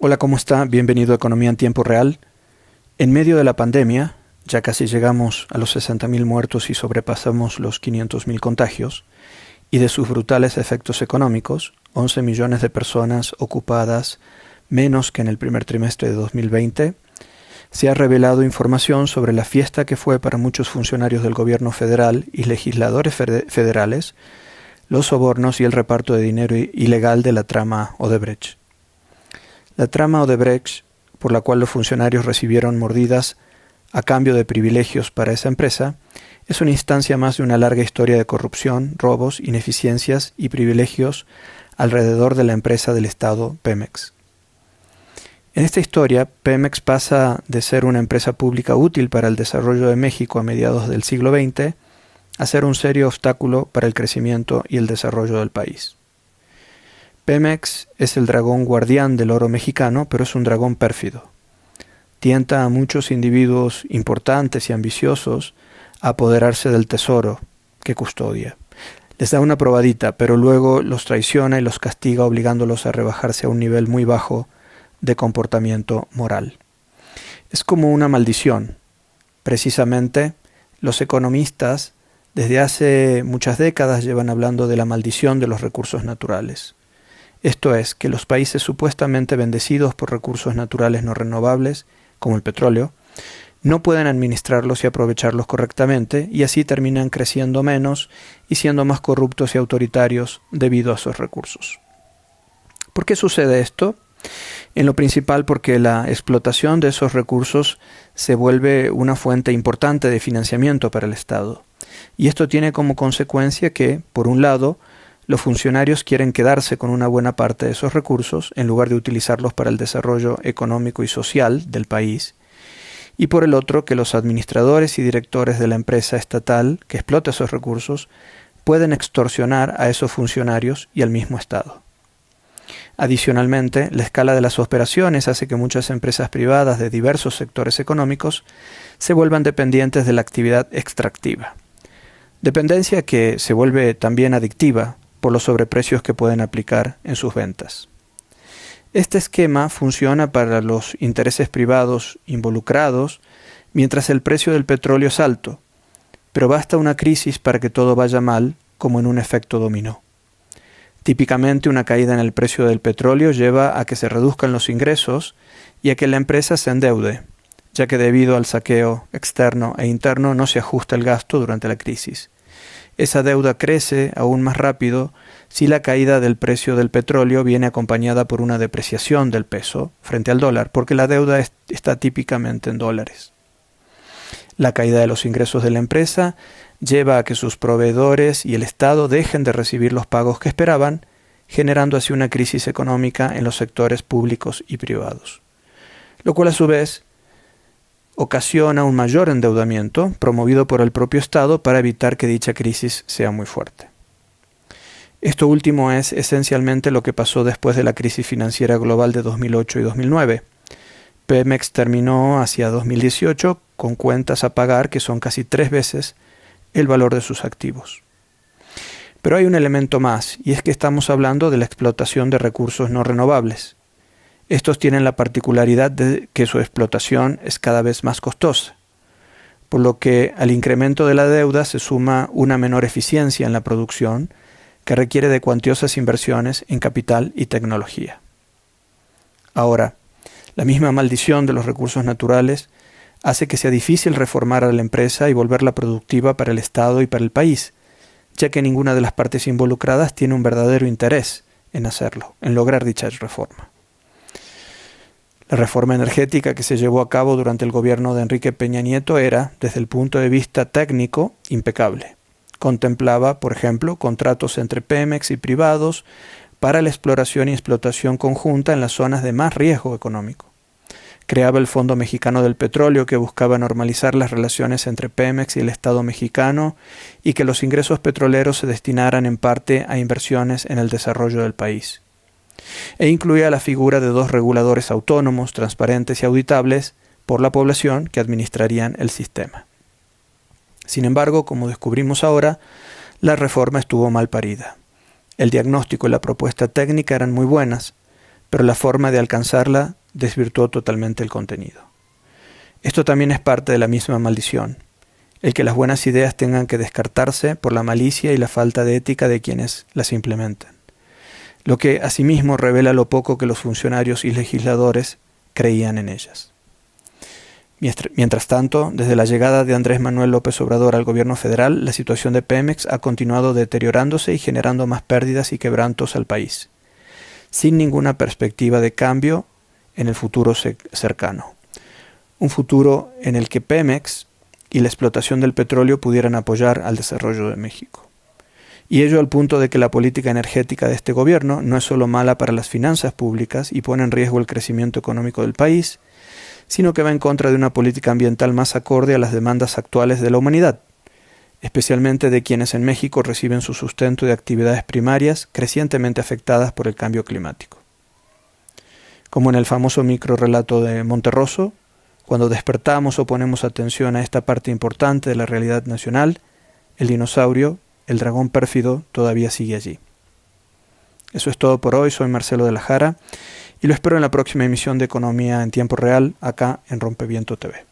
Hola, ¿cómo está? Bienvenido a Economía en Tiempo Real. En medio de la pandemia, ya casi llegamos a los 60.000 muertos y sobrepasamos los 500.000 contagios, y de sus brutales efectos económicos, 11 millones de personas ocupadas menos que en el primer trimestre de 2020, se ha revelado información sobre la fiesta que fue para muchos funcionarios del gobierno federal y legisladores federales los sobornos y el reparto de dinero ilegal de la trama Odebrecht. La trama Odebrecht, por la cual los funcionarios recibieron mordidas a cambio de privilegios para esa empresa, es una instancia más de una larga historia de corrupción, robos, ineficiencias y privilegios alrededor de la empresa del Estado Pemex. En esta historia, Pemex pasa de ser una empresa pública útil para el desarrollo de México a mediados del siglo XX a ser un serio obstáculo para el crecimiento y el desarrollo del país. Pemex es el dragón guardián del oro mexicano, pero es un dragón pérfido. Tienta a muchos individuos importantes y ambiciosos a apoderarse del tesoro que custodia. Les da una probadita, pero luego los traiciona y los castiga obligándolos a rebajarse a un nivel muy bajo de comportamiento moral. Es como una maldición. Precisamente, los economistas desde hace muchas décadas llevan hablando de la maldición de los recursos naturales. Esto es, que los países supuestamente bendecidos por recursos naturales no renovables, como el petróleo, no pueden administrarlos y aprovecharlos correctamente, y así terminan creciendo menos y siendo más corruptos y autoritarios debido a esos recursos. ¿Por qué sucede esto? En lo principal porque la explotación de esos recursos se vuelve una fuente importante de financiamiento para el Estado. Y esto tiene como consecuencia que, por un lado, los funcionarios quieren quedarse con una buena parte de esos recursos en lugar de utilizarlos para el desarrollo económico y social del país, y por el otro que los administradores y directores de la empresa estatal que explota esos recursos pueden extorsionar a esos funcionarios y al mismo Estado. Adicionalmente, la escala de las operaciones hace que muchas empresas privadas de diversos sectores económicos se vuelvan dependientes de la actividad extractiva. Dependencia que se vuelve también adictiva por los sobreprecios que pueden aplicar en sus ventas. Este esquema funciona para los intereses privados involucrados mientras el precio del petróleo es alto, pero basta una crisis para que todo vaya mal, como en un efecto dominó. Típicamente una caída en el precio del petróleo lleva a que se reduzcan los ingresos y a que la empresa se endeude, ya que debido al saqueo externo e interno no se ajusta el gasto durante la crisis. Esa deuda crece aún más rápido si la caída del precio del petróleo viene acompañada por una depreciación del peso frente al dólar, porque la deuda está típicamente en dólares. La caída de los ingresos de la empresa lleva a que sus proveedores y el Estado dejen de recibir los pagos que esperaban, generando así una crisis económica en los sectores públicos y privados, lo cual a su vez ocasiona un mayor endeudamiento promovido por el propio Estado para evitar que dicha crisis sea muy fuerte. Esto último es esencialmente lo que pasó después de la crisis financiera global de 2008 y 2009. Pemex terminó hacia 2018 con cuentas a pagar que son casi 3 veces el valor de sus activos. Pero hay un elemento más, y es que estamos hablando de la explotación de recursos no renovables. Estos tienen la particularidad de que su explotación es cada vez más costosa, por lo que al incremento de la deuda se suma una menor eficiencia en la producción que requiere de cuantiosas inversiones en capital y tecnología. Ahora, la misma maldición de los recursos naturales hace que sea difícil reformar a la empresa y volverla productiva para el Estado y para el país, ya que ninguna de las partes involucradas tiene un verdadero interés en hacerlo, en lograr dicha reforma. La reforma energética que se llevó a cabo durante el gobierno de Enrique Peña Nieto era, desde el punto de vista técnico, impecable. Contemplaba, por ejemplo, contratos entre Pemex y privados para la exploración y explotación conjunta en las zonas de más riesgo económico. Creaba el Fondo Mexicano del Petróleo, que buscaba normalizar las relaciones entre Pemex y el Estado mexicano y que los ingresos petroleros se destinaran en parte a inversiones en el desarrollo del país. E incluía la figura de 2 reguladores autónomos, transparentes y auditables por la población que administrarían el sistema. Sin embargo, como descubrimos ahora, la reforma estuvo mal parida. El diagnóstico y la propuesta técnica eran muy buenas, pero la forma de alcanzarla desvirtuó totalmente el contenido. Esto también es parte de la misma maldición, el que las buenas ideas tengan que descartarse por la malicia y la falta de ética de quienes las implementan, lo que asimismo revela lo poco que los funcionarios y legisladores creían en ellas. Mientras tanto, desde la llegada de Andrés Manuel López Obrador al gobierno federal, la situación de Pemex ha continuado deteriorándose y generando más pérdidas y quebrantos al país, sin ninguna perspectiva de cambio en el futuro cercano. Un futuro en el que Pemex y la explotación del petróleo pudieran apoyar al desarrollo de México. Y ello al punto de que la política energética de este gobierno no es solo mala para las finanzas públicas y pone en riesgo el crecimiento económico del país, sino que va en contra de una política ambiental más acorde a las demandas actuales de la humanidad, especialmente de quienes en México reciben su sustento de actividades primarias crecientemente afectadas por el cambio climático. Como en el famoso microrrelato de Monterroso, cuando despertamos o ponemos atención a esta parte importante de la realidad nacional, el dinosaurio, el dragón pérfido, todavía sigue allí. Eso es todo por hoy, soy Marcelo de la Jara y lo espero en la próxima emisión de Economía en Tiempo Real, acá en Rompeviento TV.